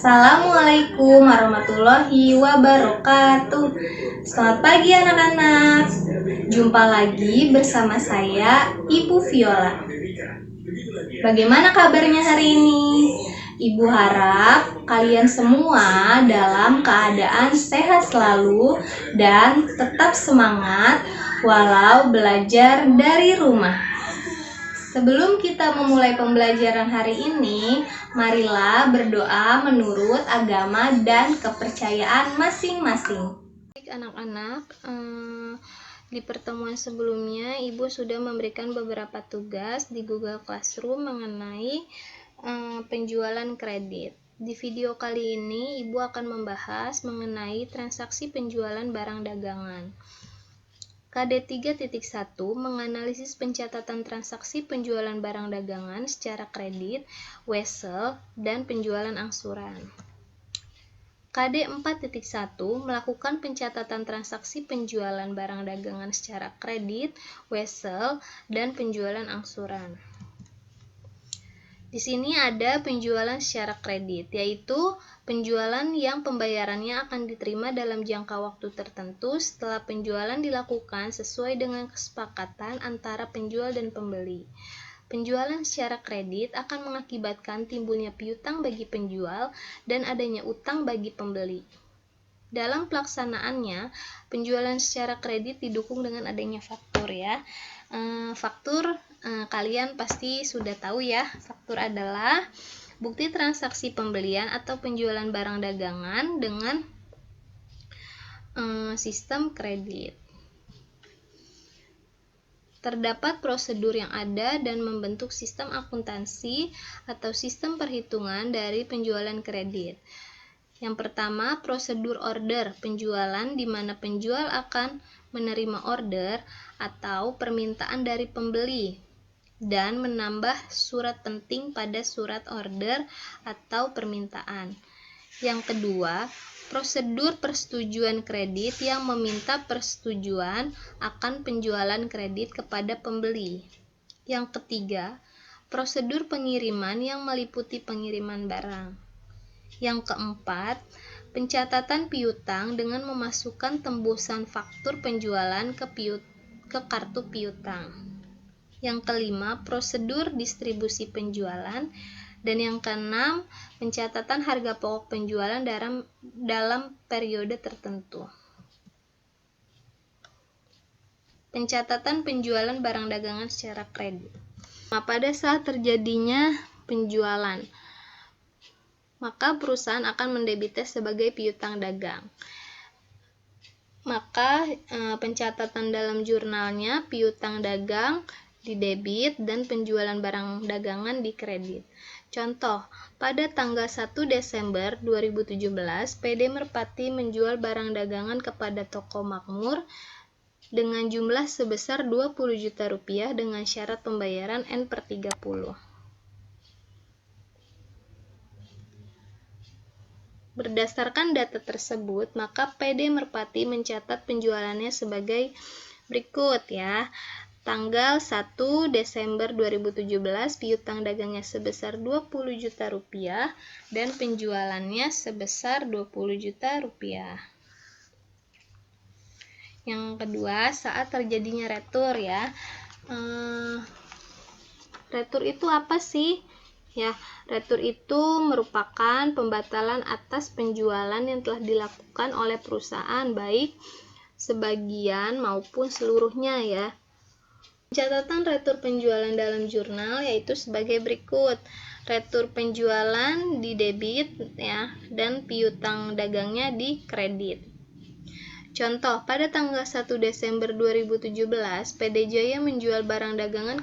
Assalamualaikum warahmatullahi wabarakatuh. Selamat pagi anak-anak. Jumpa lagi bersama saya, Ibu Viola. Bagaimana kabarnya hari ini? Ibu harap kalian semua dalam keadaan sehat selalu dan tetap semangat walau belajar dari rumah. Sebelum kita memulai pembelajaran hari ini, marilah berdoa menurut agama dan kepercayaan masing-masing. Baik anak-anak, di pertemuan sebelumnya Ibu sudah memberikan beberapa tugas di Google Classroom mengenai penjualan kredit. Di video kali ini Ibu akan membahas mengenai transaksi penjualan barang dagangan. KD 3.1 menganalisis pencatatan transaksi penjualan barang dagangan secara kredit, wesel, dan penjualan angsuran. KD 4.1 melakukan pencatatan transaksi penjualan barang dagangan secara kredit, wesel, dan penjualan angsuran. Di sini ada penjualan secara kredit, yaitu penjualan yang pembayarannya akan diterima dalam jangka waktu tertentu setelah penjualan dilakukan sesuai dengan kesepakatan antara penjual dan pembeli. Penjualan secara kredit akan mengakibatkan timbulnya piutang bagi penjual dan adanya utang bagi pembeli. Dalam pelaksanaannya, penjualan secara kredit didukung dengan adanya faktur ya. Faktur kalian pasti sudah tahu ya. Faktur adalah bukti transaksi pembelian atau penjualan barang dagangan dengan sistem kredit. Terdapat prosedur yang ada dan membentuk sistem akuntansi atau sistem perhitungan dari penjualan kredit. Yang pertama, prosedur order penjualan, di mana penjual akan menerima order atau permintaan dari pembeli dan menambah surat penting pada surat order atau permintaan. Yang kedua, prosedur persetujuan kredit yang meminta persetujuan akan penjualan kredit kepada pembeli. Yang ketiga, prosedur pengiriman yang meliputi pengiriman barang. Yang keempat, pencatatan piutang dengan memasukkan tembusan faktur penjualan ke kartu piutang. Yang kelima, prosedur distribusi penjualan. Dan yang keenam, pencatatan harga pokok penjualan dalam periode tertentu. Pencatatan penjualan barang dagangan secara kredit. Nah, pada saat terjadinya penjualan, maka perusahaan akan mendebitnya sebagai piutang dagang. Maka pencatatan dalam jurnalnya piutang dagang didebit dan penjualan barang dagangan dikredit. Contoh, pada tanggal 1 Desember 2017, PD Merpati menjual barang dagangan kepada toko makmur dengan jumlah sebesar 20 juta rupiah dengan syarat pembayaran N/30. Berdasarkan data tersebut, maka PD Merpati mencatat penjualannya sebagai berikut ya. Tanggal 1 Desember 2017, piutang dagangnya sebesar 20 juta rupiah dan penjualannya sebesar 20 juta rupiah. Yang kedua, saat terjadinya retur ya. Retur itu apa sih? Ya, retur itu merupakan pembatalan atas penjualan yang telah dilakukan oleh perusahaan, baik sebagian maupun seluruhnya ya. Catatan retur penjualan dalam jurnal yaitu sebagai berikut. Retur penjualan didebit ya, dan piutang dagangnya dikredit. Contoh, pada tanggal 1 Desember 2017, PD Jaya menjual barang dagangan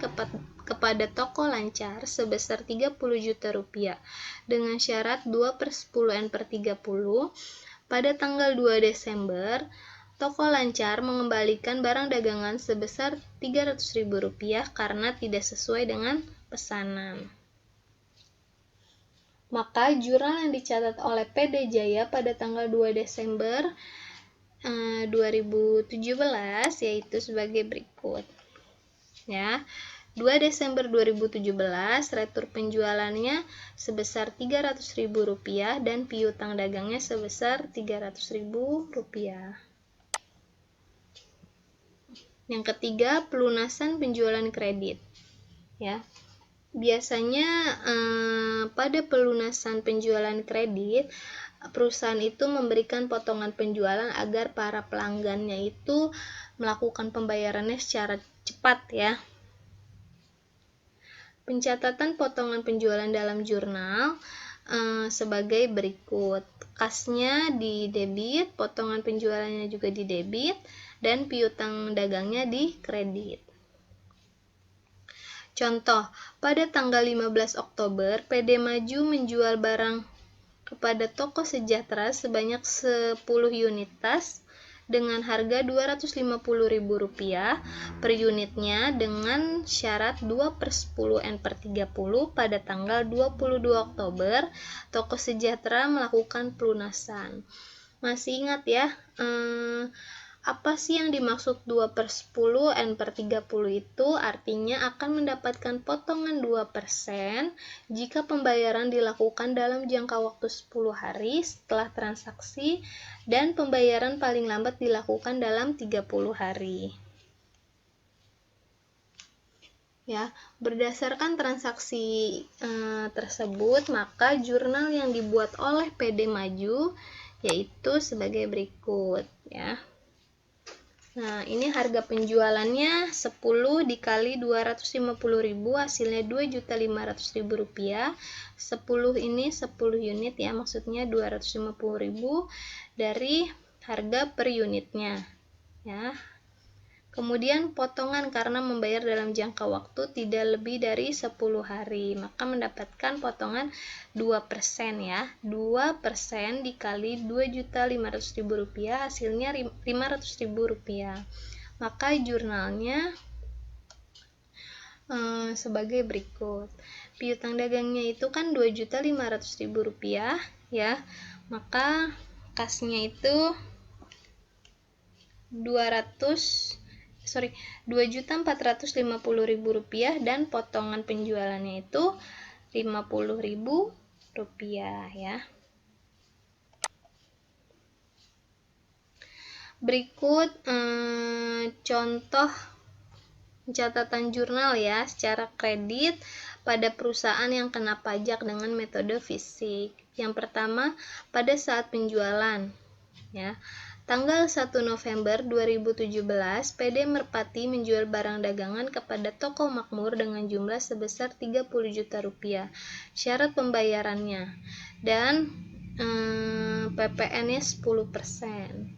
kepada toko Lancar sebesar 30 juta rupiah dengan syarat 2/10 N/30. Pada tanggal 2 Desember, toko Lancar mengembalikan barang dagangan sebesar 300.000 rupiah karena tidak sesuai dengan pesanan. Maka jurnal yang dicatat oleh PD Jaya pada tanggal 2 Desember 2017 yaitu sebagai berikut. Ya. 2 Desember 2017 retur penjualannya sebesar Rp300.000 dan piutang dagangnya sebesar Rp300.000. Yang ketiga, pelunasan penjualan kredit. Ya. Biasanya pada pelunasan penjualan kredit, perusahaan itu memberikan potongan penjualan agar para pelanggannya itu melakukan pembayarannya secara cepat ya. Pencatatan potongan penjualan dalam jurnal sebagai berikut. Kasnya di debit, potongan penjualannya juga di debit, dan piutang dagangnya di kredit. Contoh, pada tanggal 15 Oktober, PD Maju menjual barang kepada Toko Sejahtera sebanyak 10 unit tas dengan harga Rp250.000 per unitnya dengan syarat 2/10N/30 pada tanggal 22 Oktober, Toko Sejahtera melakukan pelunasan. Masih ingat ya, apa sih yang dimaksud 2/10N/30 itu? Artinya akan mendapatkan potongan 2% jika pembayaran dilakukan dalam jangka waktu 10 hari setelah transaksi dan pembayaran paling lambat dilakukan dalam 30 hari. Ya, berdasarkan transaksi tersebut, maka jurnal yang dibuat oleh PD Maju yaitu sebagai berikut ya. Nah, ini harga penjualannya 10 dikali 250.000 hasilnya Rp2.500.000. 10 ini 10 unit ya, maksudnya 250.000 dari harga per unitnya ya. Kemudian potongan karena membayar dalam jangka waktu tidak lebih dari 10 hari, maka mendapatkan potongan 2% ya. 2% dikali Rp2.500.000 hasilnya Rp500.000. Maka jurnalnya sebagai berikut. Piutang dagangnya itu kan Rp2.500.000 ya. Maka kasnya itu Rp2.450.000 dan potongan penjualannya itu Rp50.000 ya. Berikut contoh catatan jurnal ya secara kredit pada perusahaan yang kena pajak dengan metode fisik. Yang pertama, pada saat penjualan ya. Tanggal 1 November 2017, PD Merpati menjual barang dagangan kepada Toko Makmur dengan jumlah sebesar Rp30 juta. Syarat pembayarannya dan PPN-nya 10%.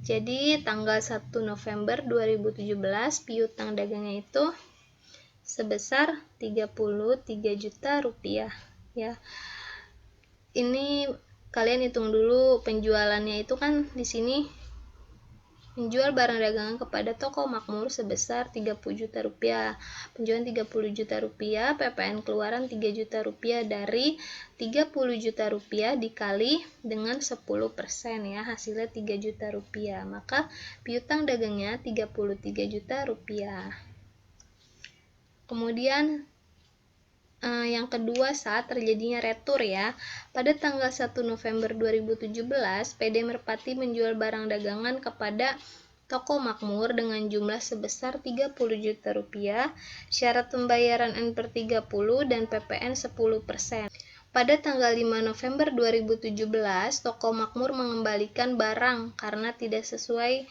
Jadi tanggal 1 November 2017 piutang dagangnya itu sebesar Rp33 juta ya. Ini kalian hitung dulu penjualannya itu kan di sini menjual barang dagangan kepada Toko Makmur sebesar Rp30 juta. Penjualan Rp30 juta, PPN keluaran Rp3 juta dari Rp30 juta dikali dengan 10% ya, hasilnya Rp3 juta. Maka piutang dagangnya Rp33 juta. Kemudian yang kedua, saat terjadinya retur ya. Pada tanggal 1 November 2017, PD Merpati menjual barang dagangan kepada Toko Makmur dengan jumlah sebesar Rp30 juta. Syarat pembayaran N/30 dan PPN 10%. Pada tanggal 5 November 2017, Toko Makmur mengembalikan barang karena tidak sesuai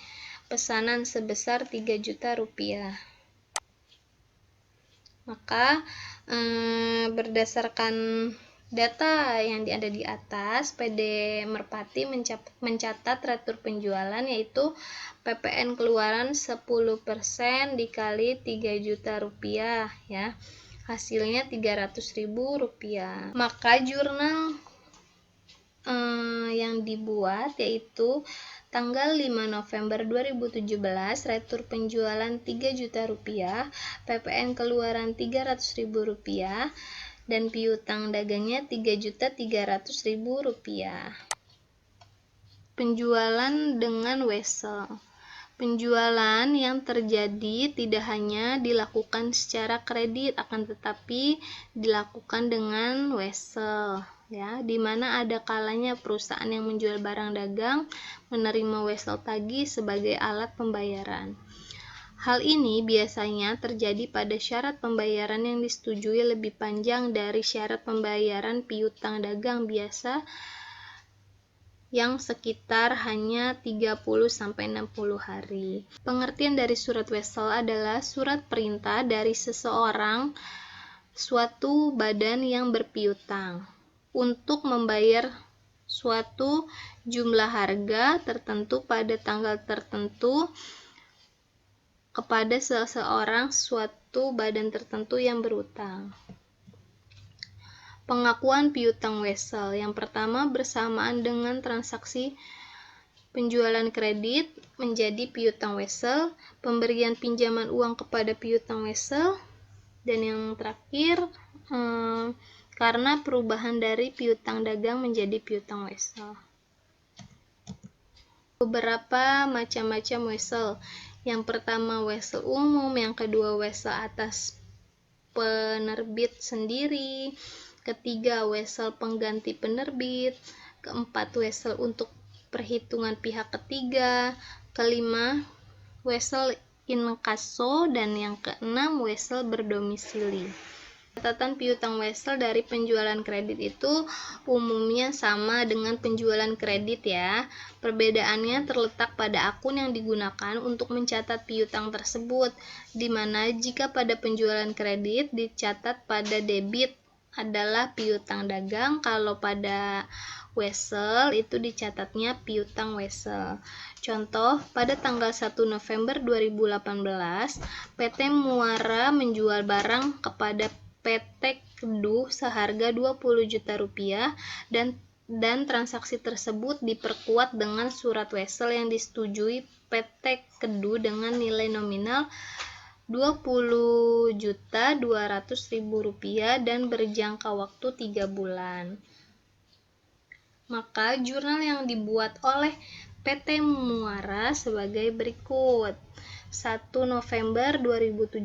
pesanan sebesar Rp3 juta. Maka berdasarkan data yang ada di atas, PD Merpati mencatat retur penjualan yaitu PPN keluaran 10% dikali Rp3 juta ya. Hasilnya Rp300.000. Maka jurnal yang dibuat yaitu tanggal 5 November 2017 retur penjualan Rp3 juta, PPN keluaran Rp300.000 dan piutang dagangnya Rp3.300.000. Penjualan dengan wesel. Penjualan yang terjadi tidak hanya dilakukan secara kredit, akan tetapi dilakukan dengan wesel, ya, di mana ada kalanya perusahaan yang menjual barang dagang menerima wesel tagih sebagai alat pembayaran. Hal ini biasanya terjadi pada syarat pembayaran yang disetujui lebih panjang dari syarat pembayaran piutang dagang biasa yang sekitar hanya 30-60 hari. Pengertian dari surat wesel adalah surat perintah dari seseorang, suatu badan yang berpiutang, untuk membayar suatu jumlah harga tertentu pada tanggal tertentu kepada seseorang, suatu badan tertentu yang berutang. Pengakuan piutang wesel. Yang pertama, bersamaan dengan transaksi penjualan kredit menjadi piutang wesel, pemberian pinjaman uang kepada piutang wesel, dan yang terakhir karena perubahan dari piutang dagang menjadi piutang wesel. Beberapa macam-macam wesel. Yang pertama wesel umum, yang kedua wesel atas penerbit sendiri, ketiga wesel pengganti penerbit, keempat wesel untuk perhitungan pihak ketiga, kelima wesel inkasso, dan yang keenam wesel berdomisili. Catatan piutang wesel dari penjualan kredit itu umumnya sama dengan penjualan kredit, ya. Perbedaannya terletak pada akun yang digunakan untuk mencatat piutang tersebut, di mana jika pada penjualan kredit dicatat pada debit adalah piutang dagang, kalau pada wesel itu dicatatnya piutang wesel. Contoh, pada tanggal 1 November 2018, PT Muara menjual barang kepada PT Kedu seharga 20 juta rupiah dan transaksi tersebut diperkuat dengan surat wesel yang disetujui PT Kedu dengan nilai nominal Rp20.200.000 dan berjangka waktu 3 bulan. Maka jurnal yang dibuat oleh PT Muara sebagai berikut. 1 November 2017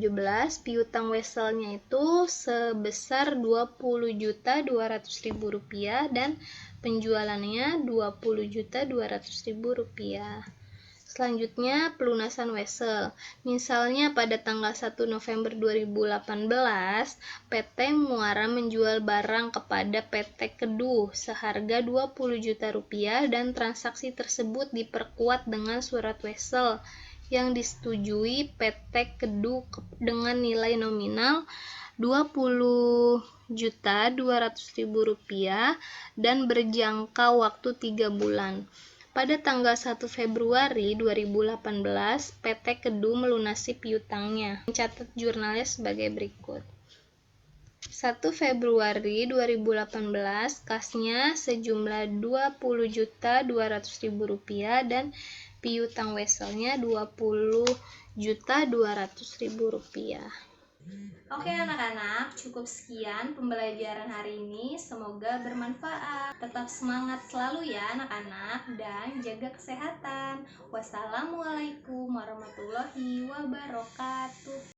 piutang weselnya itu sebesar Rp20.200.000 dan penjualannya Rp20.200.000. Selanjutnya pelunasan wesel. Misalnya pada tanggal 1 November 2018 PT Muara menjual barang kepada PT Kedu seharga Rp20 juta dan transaksi tersebut diperkuat dengan surat wesel yang disetujui PT Kedu dengan nilai nominal Rp20.200.000 dan berjangka waktu 3 bulan. Pada tanggal 1 Februari 2018, PT Kedu melunasi piutangnya. Mencatat jurnalnya sebagai berikut. 1 Februari 2018, kasnya sejumlah Rp20.200.000 dan piutang weselnya Rp20.200.000. Oke anak-anak, cukup sekian pembelajaran hari ini. Semoga bermanfaat. Tetap semangat selalu ya anak-anak dan jaga kesehatan. Wassalamualaikum warahmatullahi wabarakatuh.